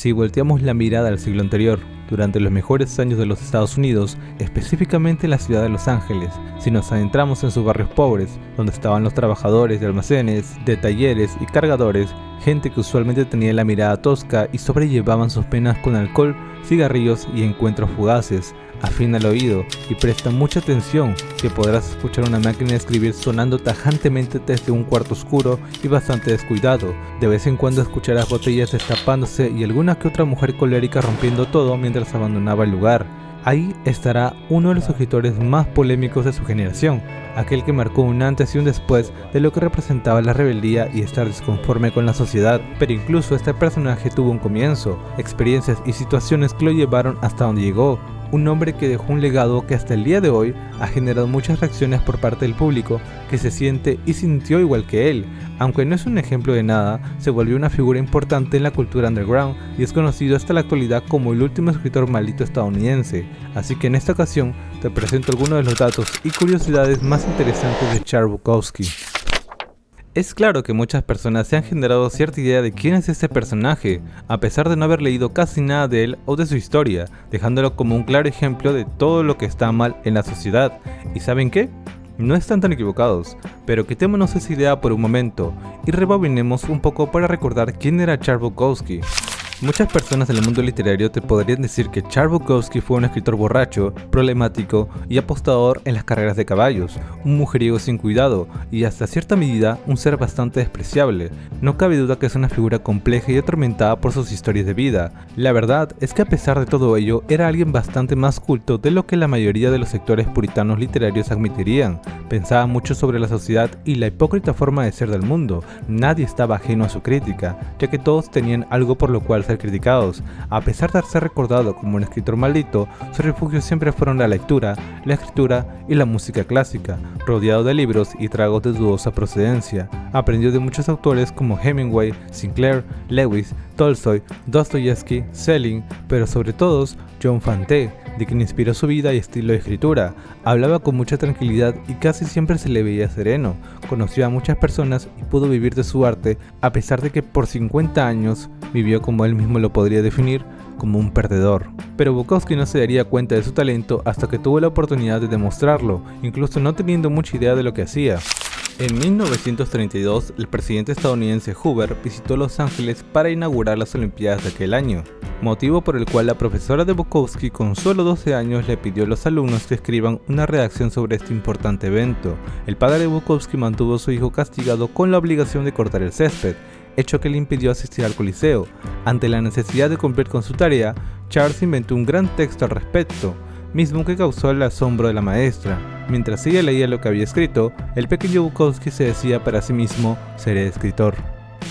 Si volteamos la mirada al siglo anterior, durante los mejores años de los Estados Unidos, específicamente en la ciudad de Los Ángeles, si nos adentramos en sus barrios pobres, donde estaban los trabajadores de almacenes, de talleres y cargadores, gente que usualmente tenía la mirada tosca y sobrellevaban sus penas con alcohol, cigarrillos y encuentros fugaces, afina el oído y presta mucha atención, que podrás escuchar una máquina de escribir sonando tajantemente desde un cuarto oscuro y bastante descuidado. De vez en cuando escucharás botellas destapándose y alguna que otra mujer colérica rompiendo todo mientras abandonaba el lugar. Ahí estará uno de los escritores más polémicos de su generación, aquel que marcó un antes y un después de lo que representaba la rebeldía y estar disconforme con la sociedad. Pero incluso este personaje tuvo un comienzo, experiencias y situaciones que lo llevaron hasta donde llegó. Un hombre que dejó un legado que hasta el día de hoy ha generado muchas reacciones por parte del público que se siente y sintió igual que él. Aunque no es un ejemplo de nada, se volvió una figura importante en la cultura underground y es conocido hasta la actualidad como el último escritor maldito estadounidense. Así que en esta ocasión te presento algunos de los datos y curiosidades más interesantes de Charles Bukowski. Es claro que muchas personas se han generado cierta idea de quién es este personaje, a pesar de no haber leído casi nada de él o de su historia, dejándolo como un claro ejemplo de todo lo que está mal en la sociedad. ¿Y saben qué? No están tan equivocados, pero quitémonos esa idea por un momento y rebobinemos un poco para recordar quién era Charles Bukowski. Muchas personas en el mundo literario te podrían decir que Charles Bukowski fue un escritor borracho, problemático y apostador en las carreras de caballos, un mujeriego sin cuidado y hasta cierta medida un ser bastante despreciable. No cabe duda que es una figura compleja y atormentada por sus historias de vida. La verdad es que a pesar de todo ello, era alguien bastante más culto de lo que la mayoría de los sectores puritanos literarios admitirían. Pensaba mucho sobre la sociedad y la hipócrita forma de ser del mundo. Nadie estaba ajeno a su crítica, ya que todos tenían algo por lo cual ser criticados. A pesar de ser recordado como un escritor maldito, sus refugios siempre fueron la lectura, la escritura y la música clásica, rodeado de libros y tragos de dudosa procedencia. Aprendió de muchos autores como Hemingway, Sinclair, Lewis, Tolstoy, Dostoyevsky, Schelling, pero sobre todos John Fante, de quien inspiró su vida y estilo de escritura. Hablaba con mucha tranquilidad y casi siempre se le veía sereno. Conoció a muchas personas y pudo vivir de su arte, a pesar de que por 50 años vivió, como él mismo lo podría definir, como un perdedor. Pero Bukowski no se daría cuenta de su talento hasta que tuvo la oportunidad de demostrarlo, incluso no teniendo mucha idea de lo que hacía. En 1932, el presidente estadounidense Hoover visitó Los Ángeles para inaugurar las Olimpiadas de aquel año, motivo por el cual la profesora de Bukowski con solo 12 años le pidió a los alumnos que escriban una redacción sobre este importante evento. El padre de Bukowski mantuvo a su hijo castigado con la obligación de cortar el césped, hecho que le impidió asistir al Coliseo. Ante la necesidad de cumplir con su tarea, Charles inventó un gran texto al respecto, mismo que causó el asombro de la maestra. Mientras ella leía lo que había escrito, el pequeño Bukowski se decía para sí mismo: seré escritor.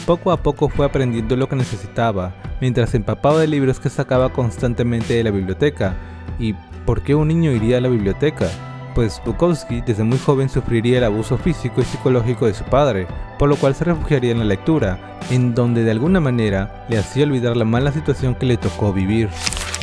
Poco a poco fue aprendiendo lo que necesitaba, mientras se empapaba de libros que sacaba constantemente de la biblioteca. ¿Y por qué un niño iría a la biblioteca? Pues Bukowski desde muy joven sufriría el abuso físico y psicológico de su padre, por lo cual se refugiaría en la lectura, en donde de alguna manera le hacía olvidar la mala situación que le tocó vivir.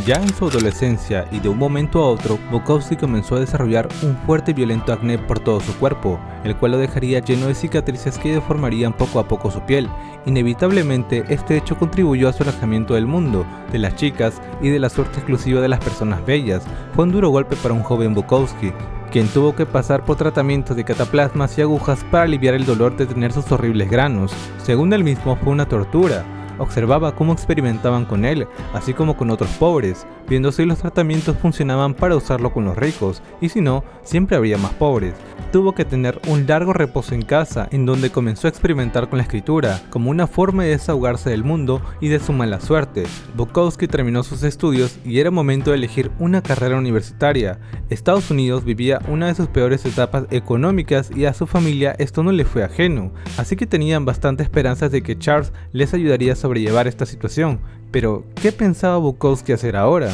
Ya en su adolescencia y de un momento a otro, Bukowski comenzó a desarrollar un fuerte y violento acné por todo su cuerpo, el cual lo dejaría lleno de cicatrices que deformarían poco a poco su piel. Inevitablemente, este hecho contribuyó a su alejamiento del mundo, de las chicas y de la suerte exclusiva de las personas bellas. Fue un duro golpe para un joven Bukowski, quien tuvo que pasar por tratamientos de cataplasmas y agujas para aliviar el dolor de tener sus horribles granos. Según él mismo, fue una tortura. Observaba cómo experimentaban con él, así como con otros pobres, viendo si los tratamientos funcionaban para usarlo con los ricos, y si no, siempre habría más pobres. Tuvo que tener un largo reposo en casa, en donde comenzó a experimentar con la escritura, como una forma de desahogarse del mundo y de su mala suerte. Bukowski terminó sus estudios y era momento de elegir una carrera universitaria. Estados Unidos vivía una de sus peores etapas económicas y a su familia esto no le fue ajeno, así que tenían bastante esperanzas de que Charles les ayudaría a sobrellevar esta situación. Pero, ¿qué pensaba Bukowski hacer ahora?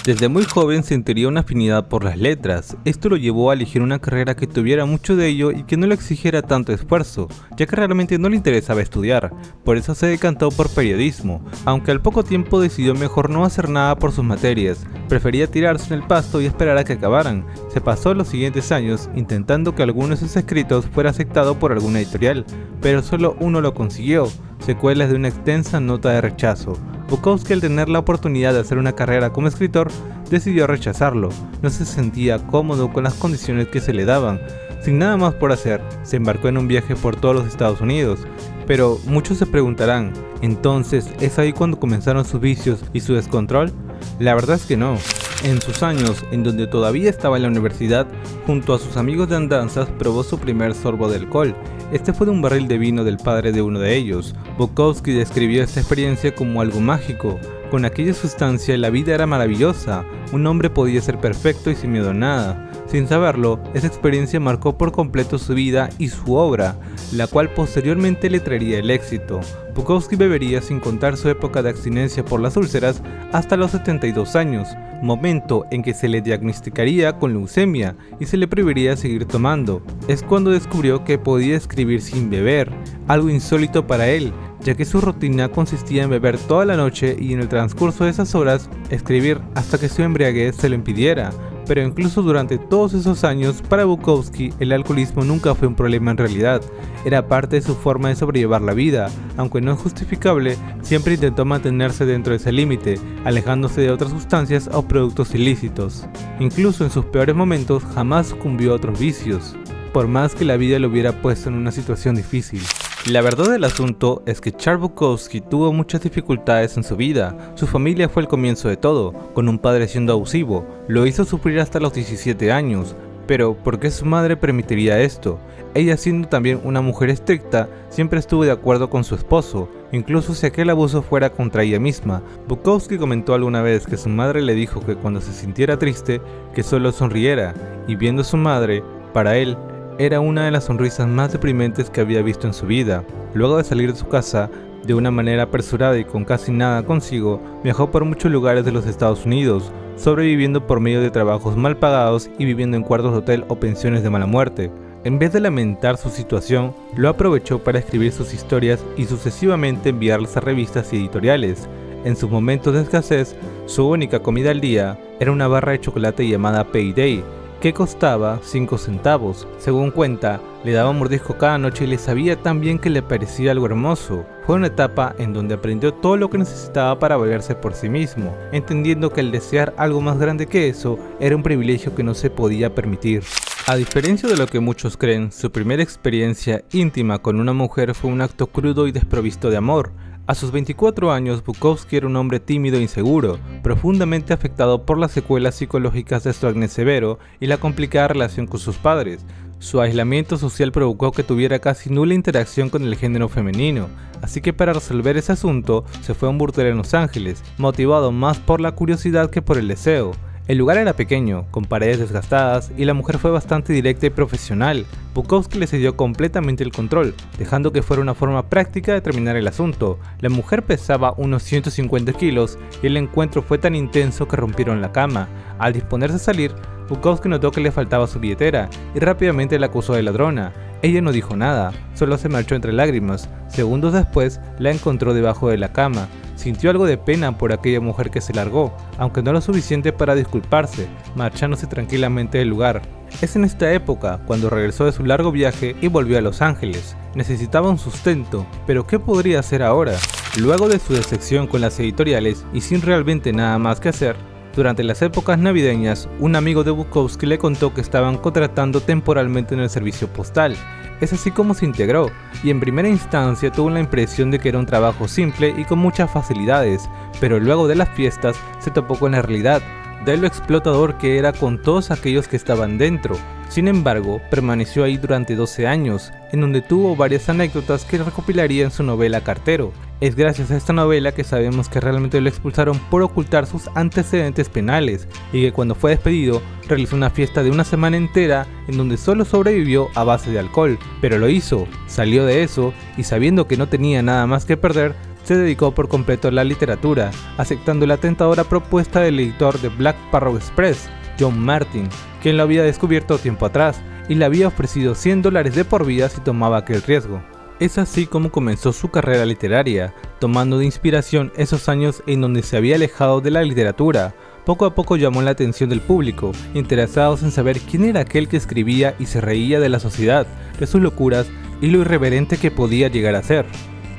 Desde muy joven sentiría una afinidad por las letras. Esto lo llevó a elegir una carrera que tuviera mucho de ello y que no le exigiera tanto esfuerzo, ya que realmente no le interesaba estudiar. Por eso se decantó por periodismo, aunque al poco tiempo decidió mejor no hacer nada por sus materias. Prefería tirarse en el pasto y esperar a que acabaran. Se pasó los siguientes años intentando que alguno de sus escritos fuera aceptado por alguna editorial, pero solo uno lo consiguió, secuelas de una extensa nota de rechazo. Bukowski, al tener la oportunidad de hacer una carrera como escritor, decidió rechazarlo. No se sentía cómodo con las condiciones que se le daban. Sin nada más por hacer, se embarcó en un viaje por todos los Estados Unidos. Pero muchos se preguntarán, ¿entonces es ahí cuando comenzaron sus vicios y su descontrol? La verdad es que no. En sus años, en donde todavía estaba en la universidad, junto a sus amigos de andanzas, probó su primer sorbo de alcohol. Este fue de un barril de vino del padre de uno de ellos. Bukowski describió esta experiencia como algo mágico. Con aquella sustancia la vida era maravillosa. Un hombre podía ser perfecto y sin miedo a nada. Sin saberlo, esa experiencia marcó por completo su vida y su obra, la cual posteriormente le traería el éxito. Bukowski bebería sin contar su época de abstinencia por las úlceras hasta los 72 años, momento en que se le diagnosticaría con leucemia y se le prohibiría seguir tomando. Es cuando descubrió que podía escribir sin beber, algo insólito para él, ya que su rutina consistía en beber toda la noche y en el transcurso de esas horas escribir hasta que su embriaguez se lo impidiera. Pero incluso durante todos esos años, para Bukowski, el alcoholismo nunca fue un problema en realidad. Era parte de su forma de sobrellevar la vida. Aunque no es justificable, siempre intentó mantenerse dentro de ese límite, alejándose de otras sustancias o productos ilícitos. Incluso en sus peores momentos, jamás sucumbió a otros vicios, por más que la vida lo hubiera puesto en una situación difícil. La verdad del asunto es que Charles Bukowski tuvo muchas dificultades en su vida. Su familia fue el comienzo de todo, con un padre siendo abusivo. Lo hizo sufrir hasta los 17 años. Pero, ¿por qué su madre permitiría esto? Ella, siendo también una mujer estricta, siempre estuvo de acuerdo con su esposo, incluso si aquel abuso fuera contra ella misma. Bukowski comentó alguna vez que su madre le dijo que cuando se sintiera triste, que solo sonriera, y viendo a su madre, para él, era una de las sonrisas más deprimentes que había visto en su vida. Luego de salir de su casa, de una manera apresurada y con casi nada consigo, viajó por muchos lugares de los Estados Unidos, sobreviviendo por medio de trabajos mal pagados y viviendo en cuartos de hotel o pensiones de mala muerte. En vez de lamentar su situación, lo aprovechó para escribir sus historias y sucesivamente enviarlas a revistas y editoriales. En sus momentos de escasez, su única comida al día era una barra de chocolate llamada Payday, que costaba 5 centavos. Según cuenta, le daba un mordisco cada noche y le sabía tan bien que le parecía algo hermoso. Fue una etapa en donde aprendió todo lo que necesitaba para valerse por sí mismo, entendiendo que el desear algo más grande que eso era un privilegio que no se podía permitir. A diferencia de lo que muchos creen, su primera experiencia íntima con una mujer fue un acto crudo y desprovisto de amor. A sus 24 años, Bukowski era un hombre tímido e inseguro, profundamente afectado por las secuelas psicológicas de su acné severo y la complicada relación con sus padres. Su aislamiento social provocó que tuviera casi nula interacción con el género femenino, así que para resolver ese asunto se fue a un burdel en Los Ángeles, motivado más por la curiosidad que por el deseo. El lugar era pequeño, con paredes desgastadas, y la mujer fue bastante directa y profesional. Bukowski le cedió completamente el control, dejando que fuera una forma práctica de terminar el asunto. La mujer pesaba unos 150 kilos y el encuentro fue tan intenso que rompieron la cama. Al disponerse a salir, Bukowski notó que le faltaba su billetera y rápidamente la acusó de ladrona. Ella no dijo nada, solo se marchó entre lágrimas. Segundos después, la encontró debajo de la cama. Sintió algo de pena por aquella mujer que se largó, aunque no lo suficiente para disculparse, marchándose tranquilamente del lugar. Es en esta época cuando regresó de su largo viaje y volvió a Los Ángeles. Necesitaba un sustento, pero ¿qué podría hacer ahora? Luego de su decepción con las editoriales y sin realmente nada más que hacer, durante las épocas navideñas, un amigo de Bukowski le contó que estaban contratando temporalmente en el servicio postal. Es así como se integró, y en primera instancia tuvo la impresión de que era un trabajo simple y con muchas facilidades, pero luego de las fiestas se topó con la realidad de lo explotador que era con todos aquellos que estaban dentro. Sin embargo, permaneció ahí durante 12 años, en donde tuvo varias anécdotas que recopilaría en su novela Cartero. Es gracias a esta novela que sabemos que realmente lo expulsaron por ocultar sus antecedentes penales, y que cuando fue despedido, realizó una fiesta de una semana entera en donde solo sobrevivió a base de alcohol. Pero lo hizo, salió de eso, y sabiendo que no tenía nada más que perder, se dedicó por completo a la literatura, aceptando la tentadora propuesta del editor de Black Sparrow Express, John Martin, quien lo había descubierto tiempo atrás y le había ofrecido $100 de por vida si tomaba aquel riesgo. Es así como comenzó su carrera literaria, tomando de inspiración esos años en donde se había alejado de la literatura. Poco a poco llamó la atención del público, interesados en saber quién era aquel que escribía y se reía de la sociedad, de sus locuras y lo irreverente que podía llegar a ser.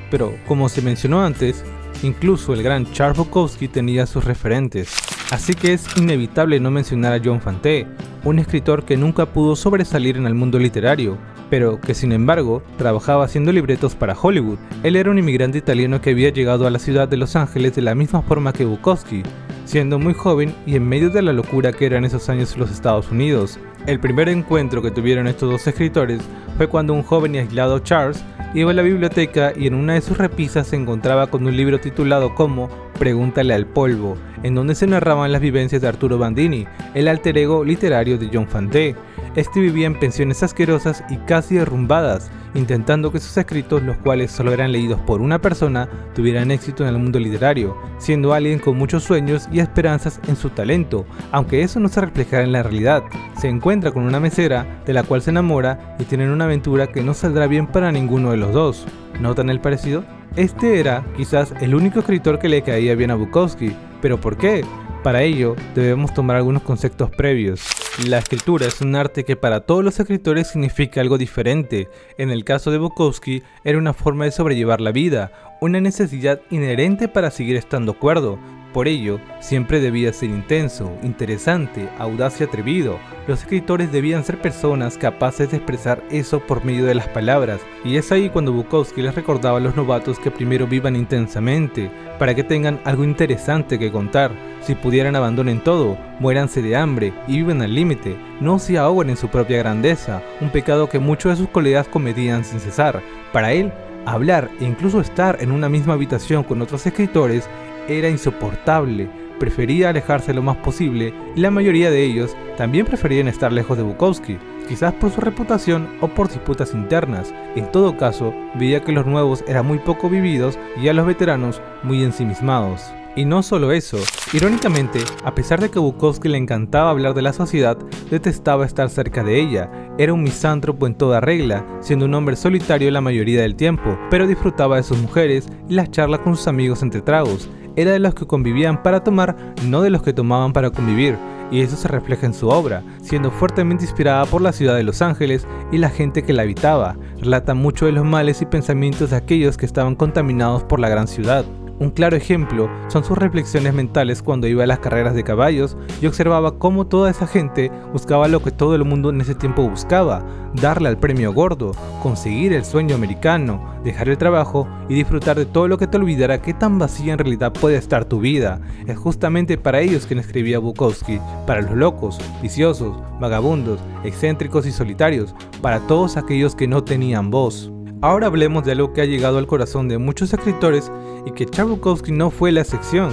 Pero, como se mencionó antes, Incluso el gran Charles Bukowski tenía sus referentes. Así que es inevitable no mencionar a John Fante, un escritor que nunca pudo sobresalir en el mundo literario, pero que sin embargo trabajaba haciendo libretos para Hollywood. Él era un inmigrante italiano que había llegado a la ciudad de Los Ángeles de la misma forma que Bukowski, siendo muy joven y en medio de la locura que eran esos años en los Estados Unidos. El primer encuentro que tuvieron estos dos escritores fue cuando un joven y aislado Charles iba a la biblioteca y en una de sus repisas se encontraba con un libro titulado como Pregúntale al polvo, en donde se narraban las vivencias de Arturo Bandini, el alter ego literario de John Fante. Este vivía en pensiones asquerosas y casi derrumbadas, intentando que sus escritos, los cuales solo eran leídos por una persona, tuvieran éxito en el mundo literario, siendo alguien con muchos sueños y esperanzas en su talento, aunque eso no se reflejara en la realidad. Se encuentra con una mesera, de la cual se enamora, y tienen una aventura que no saldrá bien para ninguno de los dos. ¿Notan el parecido? Este era, quizás, el único escritor que le caía bien a Bukowski, pero ¿por qué? Para ello, debemos tomar algunos conceptos previos. La escritura es un arte que para todos los escritores significa algo diferente. En el caso de Bukowski, era una forma de sobrellevar la vida, una necesidad inherente para seguir estando cuerdo. Por ello, siempre debía ser intenso, interesante, audaz y atrevido. Los escritores debían ser personas capaces de expresar eso por medio de las palabras, y es ahí cuando Bukowski les recordaba a los novatos que primero vivan intensamente, para que tengan algo interesante que contar. Si pudieran, abandonen todo, muéranse de hambre y viven al límite, no se ahoguen en su propia grandeza, un pecado que muchos de sus colegas cometían sin cesar. Para él, hablar e incluso estar en una misma habitación con otros escritores era insoportable, prefería alejarse lo más posible y la mayoría de ellos también preferían estar lejos de Bukowski, quizás por su reputación o por disputas internas. En todo caso, veía que los nuevos eran muy poco vividos y a los veteranos muy ensimismados. Y no solo eso, irónicamente, a pesar de que a Bukowski le encantaba hablar de la sociedad, detestaba estar cerca de ella. Era un misántropo en toda regla, siendo un hombre solitario la mayoría del tiempo, pero disfrutaba de sus mujeres y las charlas con sus amigos entre tragos. Era de los que convivían para tomar, no de los que tomaban para convivir, y eso se refleja en su obra, siendo fuertemente inspirada por la ciudad de Los Ángeles y la gente que la habitaba. Relata mucho de los males y pensamientos de aquellos que estaban contaminados por la gran ciudad. Un claro ejemplo son sus reflexiones mentales cuando iba a las carreras de caballos y observaba cómo toda esa gente buscaba lo que todo el mundo en ese tiempo buscaba: darle al premio gordo, conseguir el sueño americano, dejar el trabajo y disfrutar de todo lo que te olvidara qué tan vacía en realidad puede estar tu vida. Es justamente para ellos quien escribía Bukowski, para los locos, viciosos, vagabundos, excéntricos y solitarios, para todos aquellos que no tenían voz. Ahora hablemos de algo que ha llegado al corazón de muchos escritores y que Charles Bukowski no fue la excepción.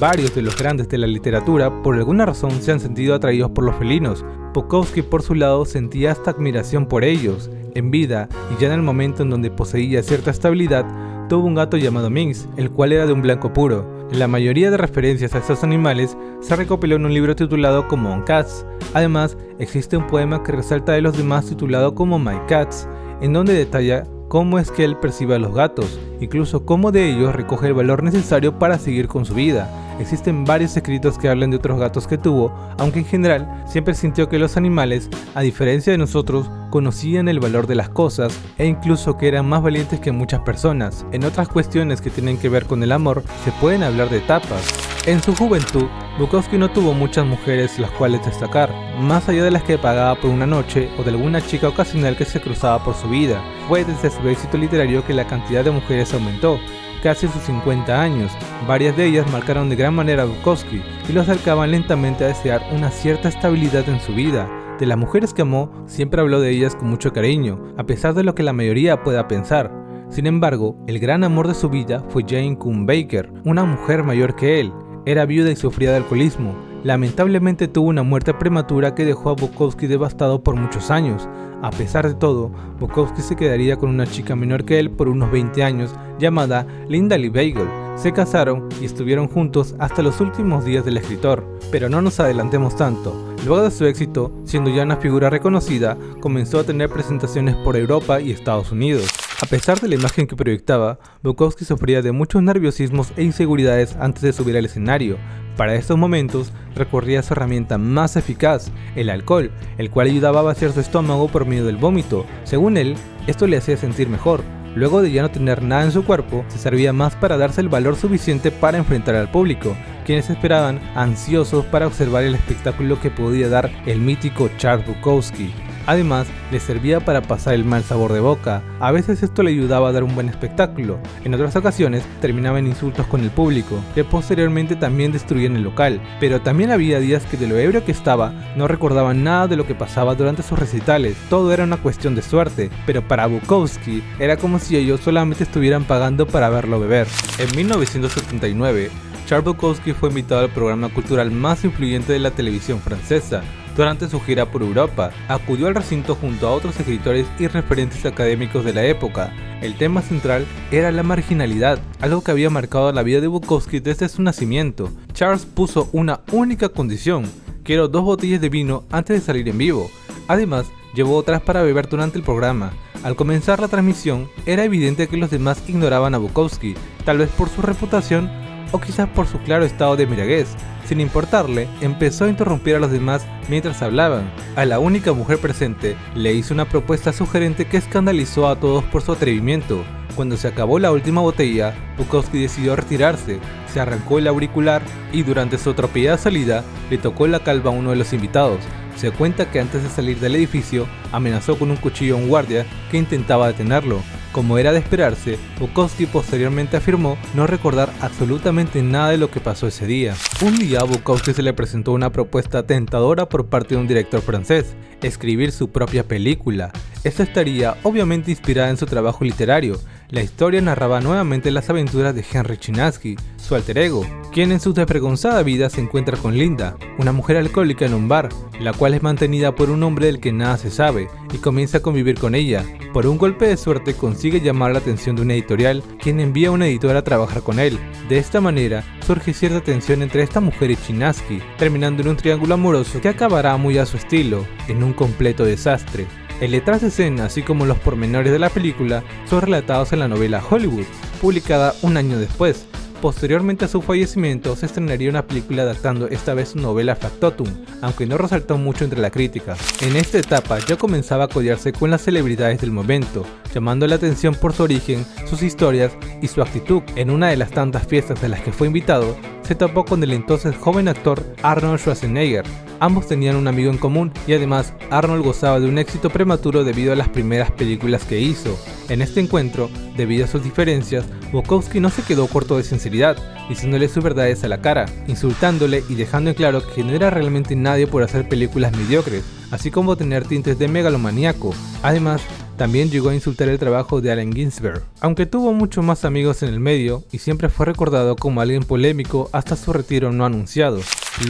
Varios de los grandes de la literatura por alguna razón se han sentido atraídos por los felinos. Bukowski por su lado sentía hasta admiración por ellos. En vida y ya en el momento en donde poseía cierta estabilidad, tuvo un gato llamado Minx, el cual era de un blanco puro. La mayoría de referencias a estos animales se recopiló en un libro titulado como On Cats. Además, existe un poema que resalta de los demás titulado como My Cats, en donde detalla cómo es que él percibe a los gatos, incluso cómo de ellos recoge el valor necesario para seguir con su vida. Existen varios escritos que hablan de otros gatos que tuvo, aunque en general siempre sintió que los animales, a diferencia de nosotros, conocían el valor de las cosas e incluso que eran más valientes que muchas personas. En otras cuestiones que tienen que ver con el amor, se pueden hablar de etapas. En su juventud, Bukowski no tuvo muchas mujeres las cuales destacar, más allá de las que pagaba por una noche o de alguna chica ocasional que se cruzaba por su vida. Fue desde su éxito literario que la cantidad de mujeres aumentó, casi a sus 50 años. Varias de ellas marcaron de gran manera a Bukowski y lo acercaban lentamente a desear una cierta estabilidad en su vida. De las mujeres que amó, siempre habló de ellas con mucho cariño, a pesar de lo que la mayoría pueda pensar. Sin embargo, el gran amor de su vida fue Jane Kuhn Baker, una mujer mayor que él. Era viuda y sufría de alcoholismo. Lamentablemente tuvo una muerte prematura que dejó a Bukowski devastado por muchos años. A pesar de todo, Bukowski se quedaría con una chica menor que él por unos 20 años llamada Linda Lee Bagel. Se casaron y estuvieron juntos hasta los últimos días del escritor. Pero no nos adelantemos tanto. Luego de su éxito, siendo ya una figura reconocida, comenzó a tener presentaciones por Europa y Estados Unidos. A pesar de la imagen que proyectaba, Bukowski sufría de muchos nerviosismos e inseguridades antes de subir al escenario. Para estos momentos, recurría a su herramienta más eficaz, el alcohol, el cual ayudaba a vaciar su estómago por medio del vómito. Según él, esto le hacía sentir mejor. Luego de ya no tener nada en su cuerpo, se servía más para darse el valor suficiente para enfrentar al público, quienes esperaban ansiosos para observar el espectáculo que podía dar el mítico Charles Bukowski. Además, le servía para pasar el mal sabor de boca. A veces esto le ayudaba a dar un buen espectáculo, en otras ocasiones terminaba en insultos con el público, que posteriormente también destruían el local. Pero también había días que de lo ebrio que estaba, no recordaba nada de lo que pasaba durante sus recitales, todo era una cuestión de suerte, pero para Bukowski era como si ellos solamente estuvieran pagando para verlo beber. En 1979, Charles Bukowski fue invitado al programa cultural más influyente de la televisión francesa. Durante su gira por Europa, acudió al recinto junto a otros escritores y referentes académicos de la época. El tema central era la marginalidad, algo que había marcado la vida de Bukowski desde su nacimiento. Charles puso una única condición: quiero 2 botellas de vino antes de salir en vivo. Además, llevó otras para beber durante el programa. Al comenzar la transmisión, era evidente que los demás ignoraban a Bukowski, tal vez por su reputación o quizás por su claro estado de embriaguez. Sin importarle, empezó a interrumpir a los demás mientras hablaban. A la única mujer presente le hizo una propuesta sugerente que escandalizó a todos por su atrevimiento. Cuando se acabó la última botella, Bukowski decidió retirarse, se arrancó el auricular y durante su atropellada salida le tocó la calva a uno de los invitados. Se cuenta que antes de salir del edificio amenazó con un cuchillo a un guardia que intentaba detenerlo. Como era de esperarse, Bukowski posteriormente afirmó no recordar absolutamente nada de lo que pasó ese día. Un día a Bukowski se le presentó una propuesta tentadora por parte de un director francés: escribir su propia película. Esta estaría obviamente inspirada en su trabajo literario. La historia narraba nuevamente las aventuras de Henry Chinaski, su alter ego, quien en su desvergonzada vida se encuentra con Linda, una mujer alcohólica en un bar, la cual es mantenida por un hombre del que nada se sabe, y comienza a convivir con ella. Por un golpe de suerte consigue llamar la atención de una editorial, quien envía a una editora a trabajar con él. De esta manera surge cierta tensión entre esta mujer y Chinaski, terminando en un triángulo amoroso que acabará muy a su estilo, en un completo desastre. El detrás de escena, así como los pormenores de la película, son relatados en la novela Hollywood, publicada un año después. Posteriormente a su fallecimiento, se estrenaría una película adaptando esta vez su novela Factotum, aunque no resaltó mucho entre la crítica. En esta etapa ya comenzaba a codearse con las celebridades del momento, llamando la atención por su origen, sus historias y su actitud. En una de las tantas fiestas a las que fue invitado, se topó con el entonces joven actor Arnold Schwarzenegger. Ambos tenían un amigo en común y además Arnold gozaba de un éxito prematuro debido a las primeras películas que hizo. En este encuentro, debido a sus diferencias, Bukowski no se quedó corto de sinceridad, diciéndole sus verdades a la cara, insultándole y dejando en claro que no era realmente nadie por hacer películas mediocres, así como tener tintes de megalomaníaco. Además, también llegó a insultar el trabajo de Allen Ginsberg. Aunque tuvo muchos más amigos en el medio y siempre fue recordado como alguien polémico hasta su retiro no anunciado.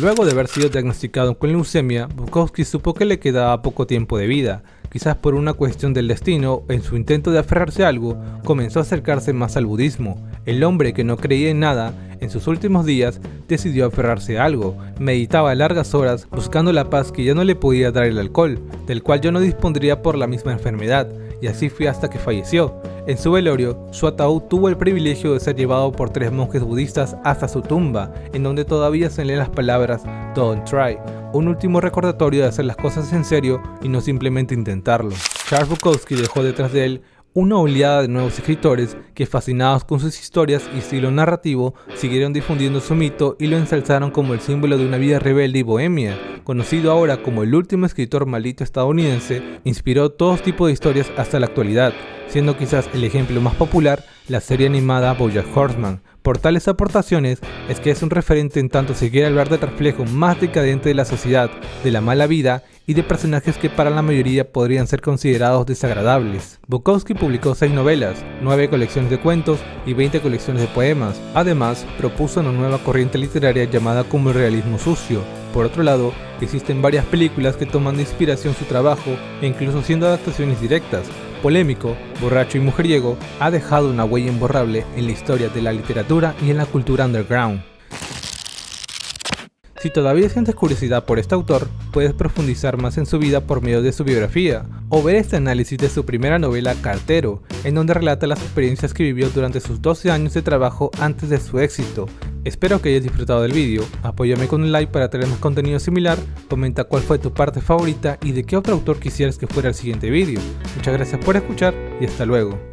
Luego de haber sido diagnosticado con leucemia, Bukowski supo que le quedaba poco tiempo de vida. Quizás por una cuestión del destino, en su intento de aferrarse a algo, comenzó a acercarse más al budismo. El hombre que no creía en nada, en sus últimos días, decidió aferrarse a algo. Meditaba largas horas buscando la paz que ya no le podía dar el alcohol, del cual ya no dispondría por la misma enfermedad, y así fue hasta que falleció. En su velorio, su ataúd tuvo el privilegio de ser llevado por 3 monjes budistas hasta su tumba, en donde todavía se leen las palabras "Don't try", un último recordatorio de hacer las cosas en serio y no simplemente intentarlo. Charles Bukowski dejó detrás de él una oleada de nuevos escritores que, fascinados con sus historias y estilo narrativo, siguieron difundiendo su mito y lo ensalzaron como el símbolo de una vida rebelde y bohemia. Conocido ahora como el último escritor maldito estadounidense, inspiró todo tipo de historias hasta la actualidad, siendo quizás el ejemplo más popular la serie animada BoJack Horseman. Por tales aportaciones es que es un referente en tanto se quiere hablar del reflejo más decadente de la sociedad, de la mala vida y de personajes que para la mayoría podrían ser considerados desagradables. Bukowski publicó 6 novelas, 9 colecciones de cuentos y 20 colecciones de poemas. Además, propuso una nueva corriente literaria llamada como el realismo sucio. Por otro lado, existen varias películas que toman de inspiración su trabajo e incluso siendo adaptaciones directas. Polémico, borracho y mujeriego, ha dejado una huella imborrable en la historia de la literatura y en la cultura underground. Si todavía sientes curiosidad por este autor, puedes profundizar más en su vida por medio de su biografía, o ver este análisis de su primera novela Cartero, en donde relata las experiencias que vivió durante sus 12 años de trabajo antes de su éxito. Espero que hayas disfrutado del vídeo, apóyame con un like para traer más contenido similar, comenta cuál fue tu parte favorita y de qué otro autor quisieras que fuera el siguiente vídeo. Muchas gracias por escuchar y hasta luego.